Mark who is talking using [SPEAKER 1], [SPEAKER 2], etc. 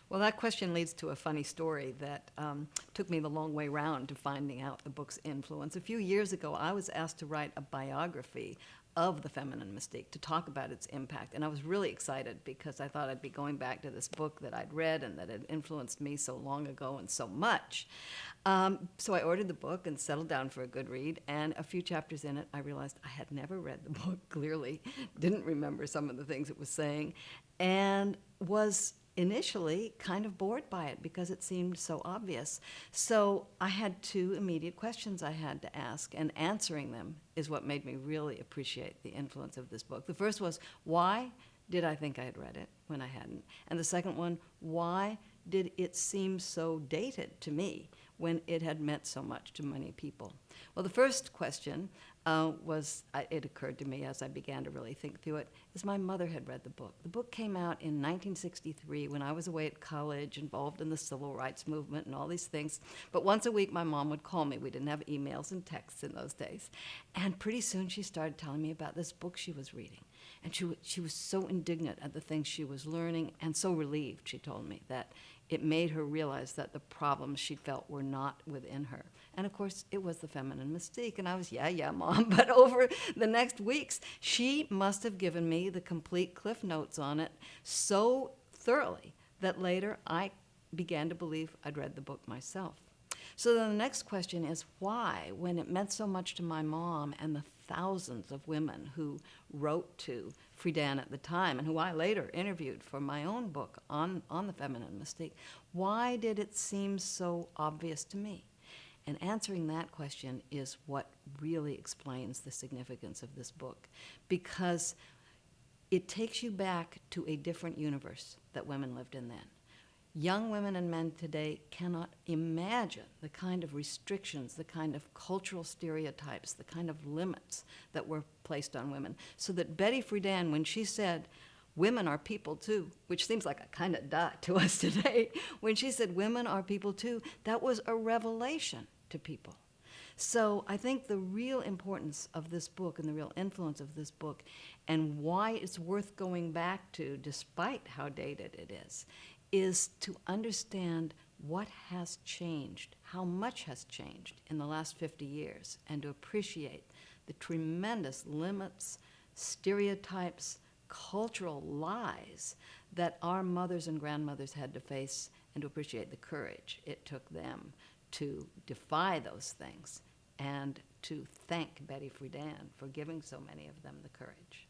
[SPEAKER 1] Well, that question leads to a funny story that took me the long way round to finding out the book's influence. A few years ago, I was asked to write a biography of the feminine mystique, to talk about its impact. And I was really excited because I thought I'd be going back to this book that I'd read and that had influenced me so long ago and so much. So I ordered the book and settled down for a good read. And a few chapters in it, I realized I had never read the book clearly, didn't remember some of the things it was saying, and was initially kind of bored by it because it seemed so obvious. So I had two immediate questions I had to ask, and answering them is what made me really appreciate the influence of this book. The first was, why did I think I had read it when I hadn't? And the second one, why did it seem so dated to me when it had meant so much to many people? Well, the first question it occurred to me as I began to really think through it, is my mother had read the book. The book came out in 1963 when I was away at college, involved in the civil rights movement and all these things. But once a week, my mom would call me. We didn't have emails and texts in those days. And pretty soon she started telling me about this book she was reading. And she was so indignant at the things she was learning and so relieved, she told me, that it made her realize that the problems she felt were not within her. And of course, it was the feminine mystique. And I was, yeah, Mom. But over the next weeks, she must have given me the complete cliff notes on it so thoroughly that later I began to believe I'd read the book myself. So then the next question is why, when it meant so much to my mom and the thousands of women who wrote to Friedan at the time and who I later interviewed for my own book on the feminine mystique, why did it seem so obvious to me? And answering that question is what really explains the significance of this book, because it takes you back to a different universe that women lived in then. Young women and men today cannot imagine the kind of restrictions, the kind of cultural stereotypes, the kind of limits that were placed on women. So that Betty Friedan, when she said, women are people too, which seems like a kind of duh to us today, when she said women are people too, that was a revelation to people. So I think the real importance of this book and the real influence of this book and why it's worth going back to, despite how dated it is to understand what has changed, how much has changed in the last 50 years, and to appreciate the tremendous limits, stereotypes, cultural lies that our mothers and grandmothers had to face, and to appreciate the courage it took them to defy those things, and to thank Betty Friedan for giving so many of them the courage.